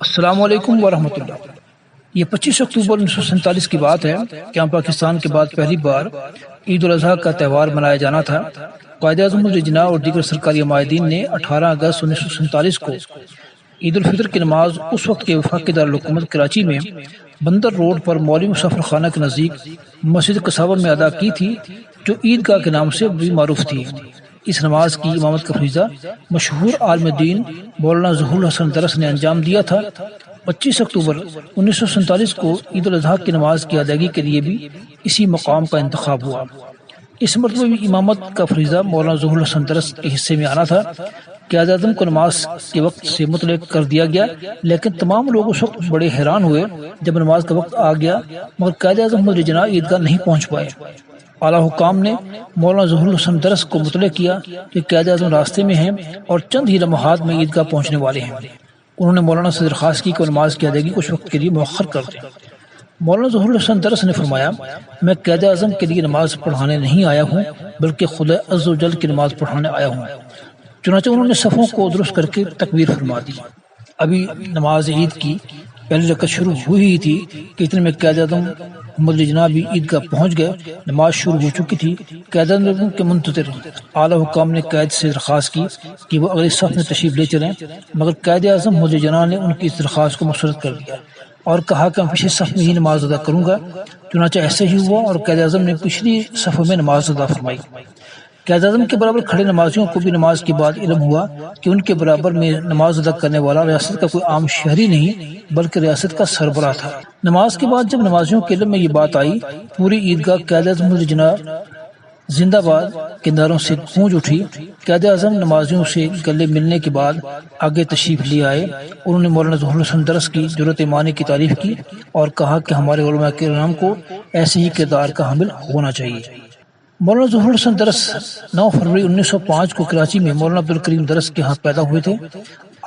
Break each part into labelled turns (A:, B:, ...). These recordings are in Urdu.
A: السلام علیکم ورحمۃ اللہ۔ یہ 25 اکتوبر 1947 کی بات ہے کہ ہم پاکستان کے بعد پہلی بار عید الاضحیٰ کا تہوار منایا جانا تھا۔ قائد اعظم جناح اور دیگر سرکاری عمائدین نے 18 اگست 1947 کو عید الفطر کی نماز اس وقت کے وفاقی دارالحکومت کراچی میں بندر روڈ پر مولوی مسافر خانہ کے نزدیک مسجد قصابہ میں ادا کی تھی، جو عیدگاہ کے نام سے بھی معروف تھی۔ اس نماز کی امامت کا فریضہ مشہور عالم دین مولانا ظہور الحسن درس نے انجام دیا تھا۔ 25 اکتوبر 1947 کو عید الاضحیٰ کی نماز کی ادائیگی کے لیے بھی اسی مقام کا انتخاب ہوا۔ اس مرتبہ بھی امامت کا فریضہ مولانا ظہور الحسن درس کے حصے میں آنا تھا۔ قائد اعظم کو نماز کے وقت سے مطلق کر دیا گیا، لیکن تمام لوگ اس وقت بڑے حیران ہوئے جب نماز کا وقت آ گیا مگر قائد اعظم جناح عیدگاہ نہیں پہنچ پائے۔ اعلیٰ حکام نے مولانا ظہور الحسن درس کو مطلع کیا کہ قائد اعظم راستے میں ہیں اور چند ہی لمحات میں عیدگاہ پہنچنے والے ہیں۔ انہوں نے مولانا سے درخواست کی کہ وہ نماز کی ادائیگی کچھ وقت کے لیے مؤخر کر دیں۔ مولانا ظہور الحسن درس نے فرمایا، میں قائد اعظم کے لیے نماز پڑھانے نہیں آیا ہوں بلکہ خدا عز و جل کی نماز پڑھانے آیا ہوں۔ چنانچہ انہوں نے صفوں کو درست کر کے تکبیر فرما دی۔ ابھی نماز عید کی پہلی رکعت شروع ہوئی ہی تھی کہ اتنے میں قائد اعظم محمد جناح بھی عیدگاہ پہنچ گئے۔ نماز شروع ہو چکی تھی۔ قائد اعظم کے منتظر اعلیٰ حکام نے قائد سے درخواست کی کہ وہ اگلی صف میں تشریف لے چلیں، مگر قائد اعظم محمد جناح نے ان کی اس درخواست کو مسترد کر دیا اور کہا کہ میں پچھلی صف میں ہی نماز ادا کروں گا۔ چنانچہ ایسے ہی ہوا اور قائد اعظم نے پچھلی صف میں نماز ادا فرمائی۔ قائد اعظم کے برابر کھڑے نمازیوں کو بھی نماز کے بعد علم ہوا کہ ان کے برابر میں نماز ادا کرنے والا ریاست کا کوئی عام شہری نہیں بلکہ ریاست کا سربراہ تھا۔ نماز کے بعد جب نمازیوں کے علم میں یہ بات آئی، پوری عیدگاہ قائد اعظم جناح زندہ باد کے نعروں سے گونج اٹھی۔ قائد اعظم نمازیوں سے گلے ملنے کے بعد آگے تشریف لے آئے۔ انہوں نے مولانا ظہور الحسن درس کی جرأت ایمانی کی تعریف کی اور کہا کہ ہمارے علماء کرام کو ایسے ہی کردار کا حامل ہونا چاہیے۔ مولانا ظہور الحسن درس 9 فروری 1905 کو کراچی میں مولانا عبدالکریم درس کے ہاں پیدا ہوئے تھے۔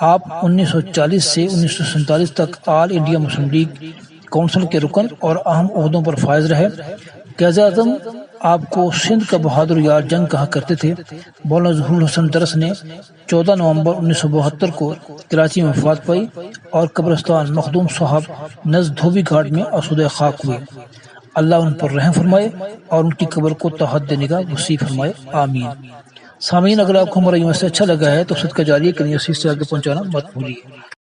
A: آپ 1940 سے 1947 تک آل انڈیا مسلم لیگ کونسل کے رکن اور اہم عہدوں پر فائز رہے۔ قائد اعظم آپ کو سندھ کا بہادر یار جنگ کہا کرتے تھے۔ مولانا ظہور الحسن درس نے 14 نومبر 1972 کو کراچی میں وفات پائی اور قبرستان مخدوم صاحب نزد دھوبی گھاٹ میں آسودہ خاک ہوئے۔ اللہ ان پر رحم فرمائے اور ان کی قبر کو تا حد نگاہ وسیع فرمائے، آمین۔ سامعین، اگر آپ کو ہمارا یہ مسئلہ اچھا لگا ہے تو صدقہ جاریہ کے لیے اسے آگے پہنچانا مت بھولیے۔